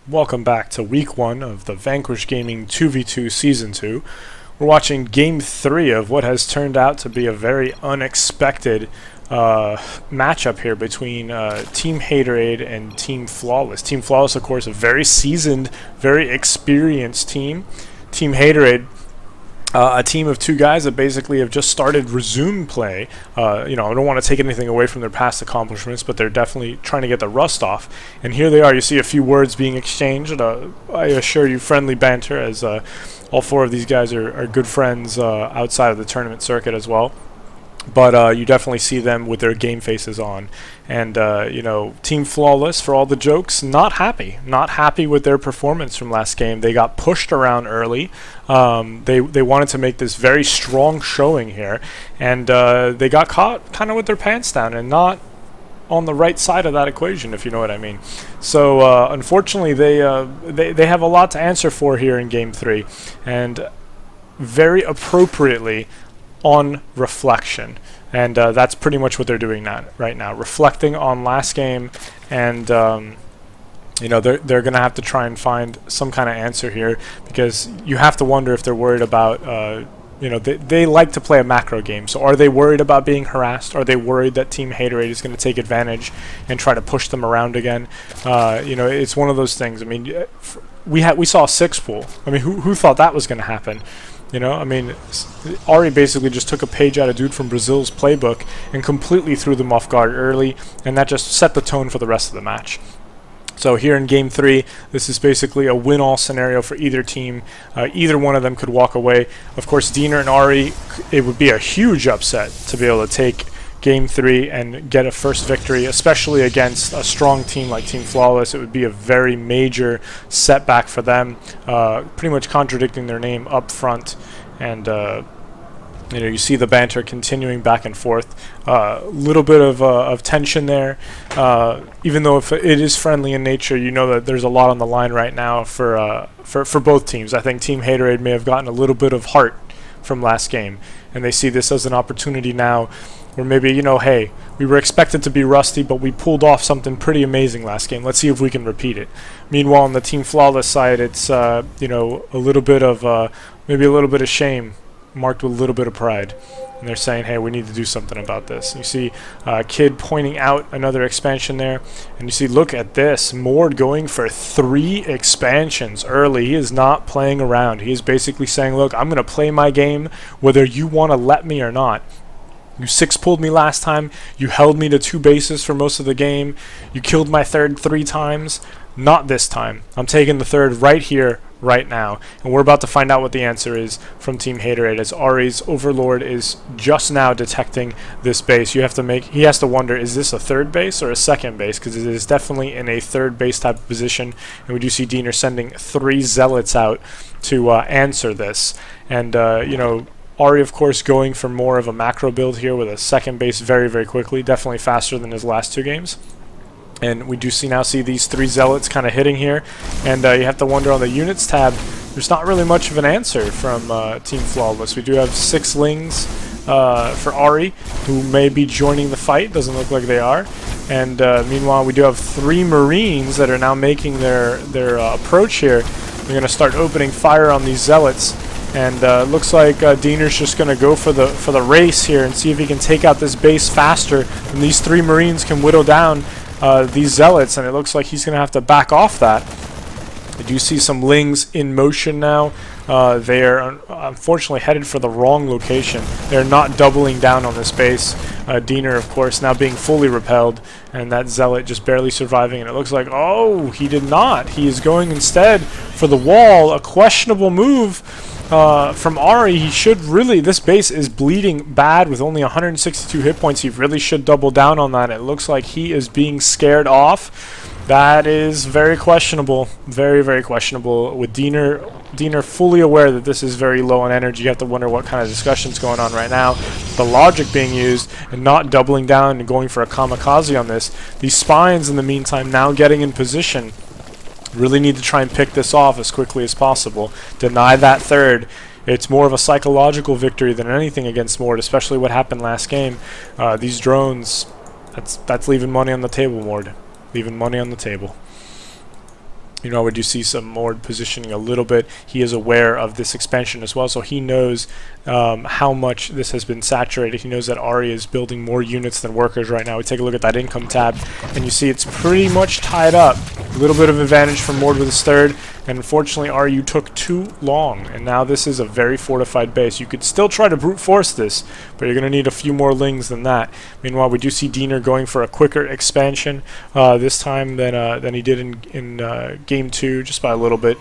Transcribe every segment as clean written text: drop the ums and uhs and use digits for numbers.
Welcome back to week 1 of the Vanquish Gaming 2v2 Season 2. We're watching Game 3 of what has turned out to be a very unexpected matchup here between Team Haterade and Team Flawless. Team Flawless, of course, a very seasoned, very experienced team. Team Haterade, a team of two guys that basically have just started resume play. I don't want to take anything away from their past accomplishments, but they're definitely trying to get the rust off. And here they are. You see a few words being exchanged. I assure you, friendly banter, as all four of these guys are good friends outside of the tournament circuit as well. But you definitely see them with their game faces on. And, Team Flawless, for all the jokes, not happy with their performance from last game. They got pushed around early. They wanted to make this very strong showing here. And they got caught kind of with their pants down and not on the right side of that equation, if you know what I mean. So, unfortunately, they have a lot to answer for here in Game 3. And very appropriately, on reflection, and that's pretty much what they're doing right now, reflecting on last game, and they're gonna have to try and find some kind of answer here, because you have to wonder if they're worried about they like to play a macro game. So are they worried about being harassed? Are they worried that Team Haterade is going to take advantage and try to push them around again? It's one of those things. I mean, we saw a 6-pool. I mean, who thought that was going to happen? Ari basically just took a page out of dude from Brazil's playbook and completely threw them off guard early, and that just set the tone for the rest of the match. So here in Game 3, this is basically a win-all scenario for either team. Either one of them could walk away. Of course, Diener and Ari, it would be a huge upset to be able to take Game 3 and get a first victory, especially against a strong team like Team Flawless. It would be a very major setback for them, pretty much contradicting their name up front. And you see the banter continuing back and forth. Little bit of tension there, even though if it is friendly in nature. You know that there's a lot on the line right now for both teams. I think Team Haterade may have gotten a little bit of heart from last game, and they see this as an opportunity now where maybe, hey, we were expected to be rusty, but we pulled off something pretty amazing last game. Let's see if we can repeat it. Meanwhile, on the Team Flawless side, it's a little bit of maybe a little bit of shame marked with a little bit of pride. And they're saying, hey, we need to do something about this. You see Kid pointing out another expansion there. And you see, look at this. Mord going for 3 expansions early. He is not playing around. He is basically saying, look, I'm going to play my game whether you want to let me or not. You 6-pulled me last time. You held me to 2 bases for most of the game. You killed my third 3 times. Not this time. I'm taking the third right here, right now. And we're about to find out what the answer is from Team Haterade, as Ari's Overlord is just now detecting this base. He has to wonder, is this a third base or a second base? Because it is definitely in a third base type of position. And we do see Diener sending 3 zealots out to answer this. And, Ari, of course, going for more of a macro build here with a second base very, very quickly. Definitely faster than his last 2 games. And we do now see these 3 zealots kind of hitting here. And you have to wonder on the units tab, there's not really much of an answer from Team Flawless. We do have 6 lings for Ari, who may be joining the fight. Doesn't look like they are. And meanwhile, we do have 3 Marines that are now making their approach here. They're going to start opening fire on these zealots. And looks like Diener's just going to go for the race here and see if he can take out this base faster. And these 3 Marines can whittle down these zealots, and it looks like he's going to have to back off that. I do see some lings in motion now. They are unfortunately headed for the wrong location. They're not doubling down on this base. Diener, of course, now being fully repelled, and that zealot just barely surviving. And it looks like, oh, he did not. He is going instead for the wall. A questionable move from Ari. He should really, this base is bleeding bad with only 162 hit points. He really should double down on that. It looks like he is being scared off. That is very questionable. Very, very questionable. With Diener fully aware that this is very low on energy. You have to wonder what kind of discussion's going on right now. The logic being used and not doubling down and going for a kamikaze on this. These spines, in the meantime, now getting in position. Really need to try and pick this off as quickly as possible. Deny that third. It's more of a psychological victory than anything against Mord, especially what happened last game. These drones, that's leaving money on the table, Mord. Leaving money on the table. Meanwhile, we do see some Mord positioning a little bit. He is aware of this expansion as well, so he knows how much this has been saturated. He knows that Ari is building more units than workers right now. We take a look at that income tab, and you see it's pretty much tied up. A little bit of advantage from Mord with his third, and unfortunately, Ari, you took too long, and now this is a very fortified base. You could still try to brute force this, but you're going to need a few more lings than that. Meanwhile, we do see Diener going for a quicker expansion this time than he did in Game 2, just by a little bit.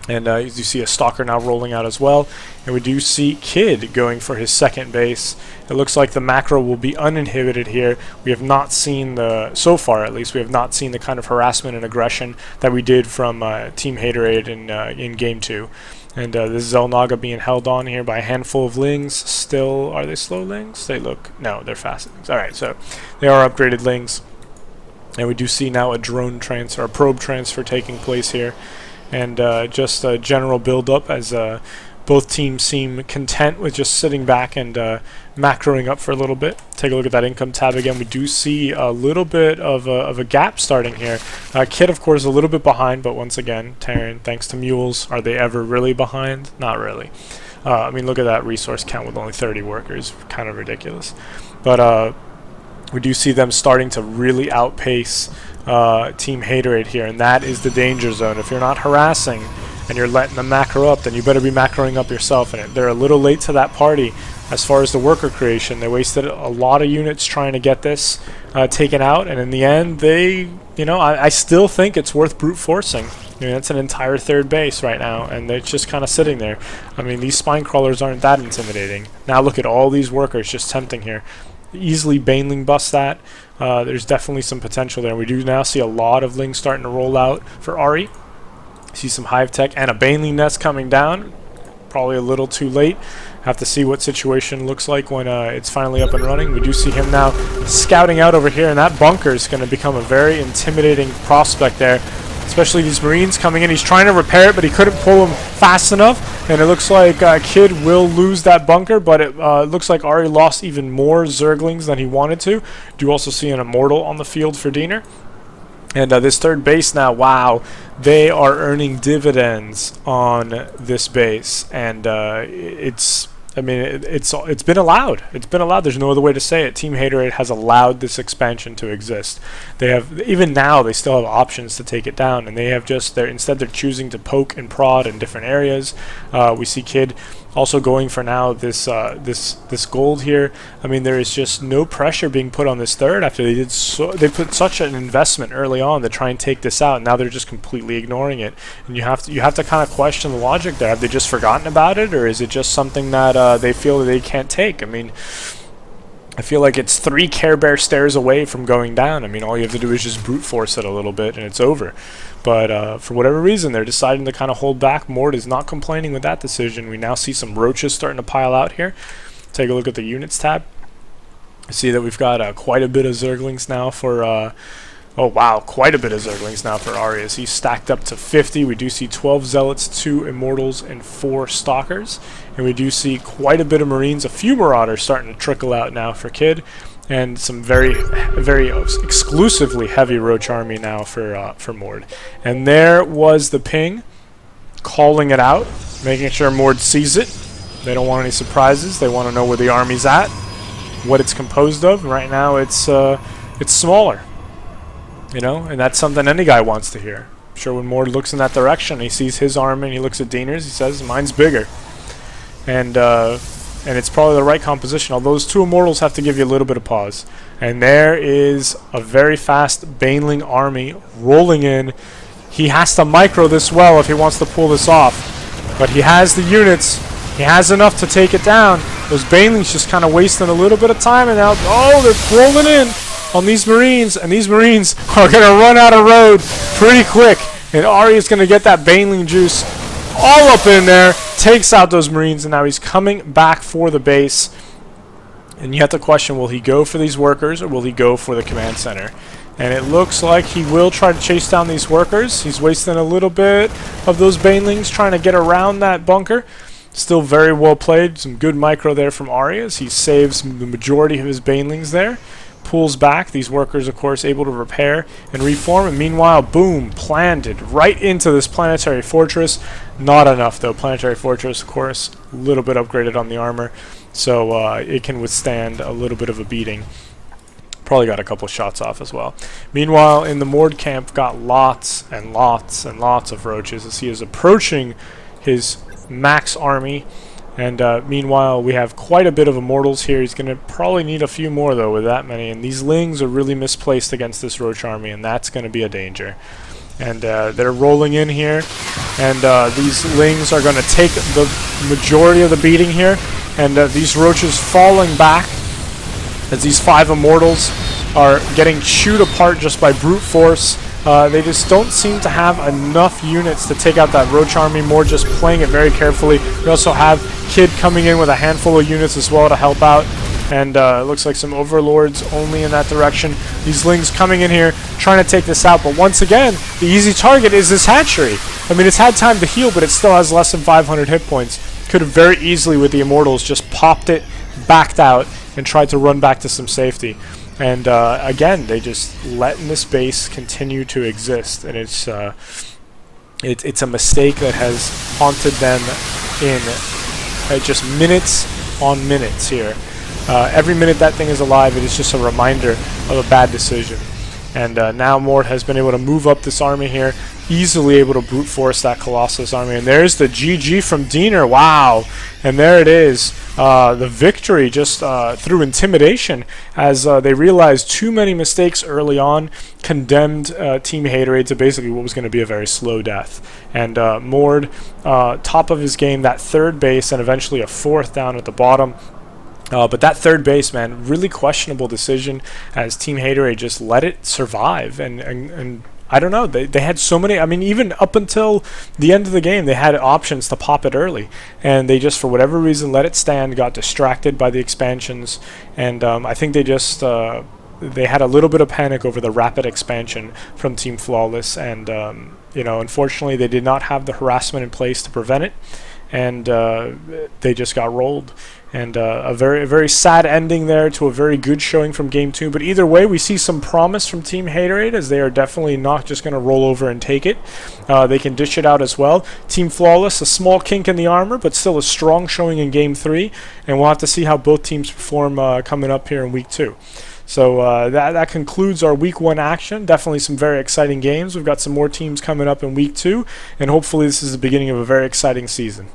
And you see a Stalker now rolling out as well. And we do see Kid going for his second base. It looks like the macro will be uninhibited here. We have not seen so far at least, we have not seen the kind of harassment and aggression that we did from Team Haterade in Game 2. And this Zelnaga being held on here by a handful of lings. Still, are they slow lings? They look, no, they're fast lings. Alright, so they are upgraded lings. And we do see now a drone transfer, a probe transfer taking place here. And just a general build-up as both teams seem content with just sitting back and macroing up for a little bit. Take a look at that income tab again. We do see a little bit of a gap starting here. Kid, of course, a little bit behind, but once again, Terran, thanks to mules, are they ever really behind? Not really. I mean, look at that resource count with only 30 workers. Kind of ridiculous. But we do see them starting to really outpace Team Haterade here, and that is the danger zone. If you're not harassing and you're letting them macro up, then you better be macroing up yourself. And they're a little late to that party as far as the worker creation. They wasted a lot of units trying to get this taken out, and in the end, I still think it's worth brute forcing. I mean, that's an entire third base right now, and they're just kind of sitting there. I mean, these spine crawlers aren't that intimidating. Now look at all these workers just tempting here. Easily Baneling bust that. There's definitely some potential there. We do now see a lot of lings starting to roll out for Ari. See some hive tech and a Baneling nest coming down. Probably a little too late. Have to see what situation looks like when it's finally up and running. We do see him now scouting out over here, and that bunker is going to become a very intimidating prospect there. Especially these Marines coming in. He's trying to repair it, but he couldn't pull them fast enough. And it looks like Kid will lose that bunker, but it looks like Ari lost even more Zerglings than he wanted to. Do also see an Immortal on the field for Diener. And this third base now, wow, they are earning dividends on this base. And it's been allowed. It's been allowed. There's no other way to say it. Team Haterade has allowed this expansion to exist. They have, even now, they still have options to take it down, and they have just, instead they're choosing to poke and prod in different areas. We see Kid also going for now this gold here. I mean, there is just no pressure being put on this third after they put such an investment early on to try and take this out, and now they're just completely ignoring it. And you have to kind of question the logic there. Have they just forgotten about it, or is it just something that they feel that they can't take? I mean, I feel like it's 3 Care Bear stairs away from going down. I mean, all you have to do is just brute force it a little bit, and it's over. But for whatever reason, they're deciding to kind of hold back. Mord is not complaining with that decision. We now see some roaches starting to pile out here. Take a look at the units tab. See that we've got quite a bit of Zerglings now for... oh wow, quite a bit of Zerglings now for Arias. He's stacked up to 50. We do see 12 Zealots, 2 Immortals, and 4 Stalkers. And we do see quite a bit of Marines, a few Marauders starting to trickle out now for Kid. And some very exclusively heavy Roach Army now for Mord. And there was the ping, calling it out, making sure Mord sees it. They don't want any surprises. They want to know where the army's at, what it's composed of. Right now it's smaller, you know, and that's something any guy wants to hear. I'm sure when Mord looks in that direction, he sees his army and he looks at Diener's, he says, mine's bigger. And it's probably the right composition, although those 2 Immortals have to give you a little bit of pause. And there is a very fast Baneling army rolling in. He has to micro this well if he wants to pull this off. But he has the units. He has enough to take it down. Those Banelings just kind of wasting a little bit of time, and now, oh, they're rolling in on these Marines, and these Marines are going to run out of road pretty quick. And Ari is going to get that Baneling juice all up in there, takes out those Marines, and now he's coming back for the base. And you have to question, will he go for these workers or will he go for the command center? And it looks like he will try to chase down these workers. He's wasting a little bit of those Banelings trying to get around that bunker. Still very well played. Some good micro there from Arias. He saves the majority of his Banelings there. pulls back. These workers, of course, able to repair and reform, and meanwhile, boom, planted right into this planetary fortress. Not enough, though. Planetary fortress, of course, a little bit upgraded on the armor, so it can withstand a little bit of a beating. Probably got a couple shots off as well. Meanwhile, in the Mord camp, got lots and lots and lots of roaches as he is approaching his max army. And meanwhile, we have quite a bit of immortals here. He's going to probably need a few more, though, with that many. And these lings are really misplaced against this roach army, and that's going to be a danger. And they're rolling in here, and these lings are going to take the majority of the beating here. And these roaches falling back as these 5 immortals are getting chewed apart just by brute force. They just don't seem to have enough units to take out that roach army, more just playing it very carefully. We also have Kid coming in with a handful of units as well to help out. And it looks like some overlords only in that direction. These lings coming in here, trying to take this out. But once again, the easy target is this hatchery. I mean, it's had time to heal, but it still has less than 500 hit points. Could have very easily, with the immortals, just popped it, backed out, and tried to run back to some safety. And again, they just letting this base continue to exist, and it's a mistake that has haunted them in just minutes on minutes here. Every minute that thing is alive, it is just a reminder of a bad decision. And now Mort has been able to move up this army here, easily able to brute force that Colossus army. And there's the GG from Diener. Wow. And there it is. The victory just through intimidation, as they realized too many mistakes early on, condemned Team Haterade to basically what was going to be a very slow death. And Mord, top of his game, that 3rd base, and eventually a 4th down at the bottom. But that 3rd base, man, really questionable decision, as Team Haterade just let it survive. And I don't know, they had so many, I mean, even up until the end of the game, they had options to pop it early. And they just, for whatever reason, let it stand, got distracted by the expansions. And I think they just, they had a little bit of panic over the rapid expansion from Team Flawless. And, you know, unfortunately, they did not have the harassment in place to prevent it. And they just got rolled. And a very sad ending there to a very good showing from Game 2. But either way, we see some promise from Team Haterade, as they are definitely not just going to roll over and take it. They can dish it out as well. Team Flawless, a small kink in the armor, but still a strong showing in Game 3. And we'll have to see how both teams perform coming up here in Week 2. So that concludes our Week 1 action. Definitely some very exciting games. We've got some more teams coming up in Week 2. And hopefully this is the beginning of a very exciting season.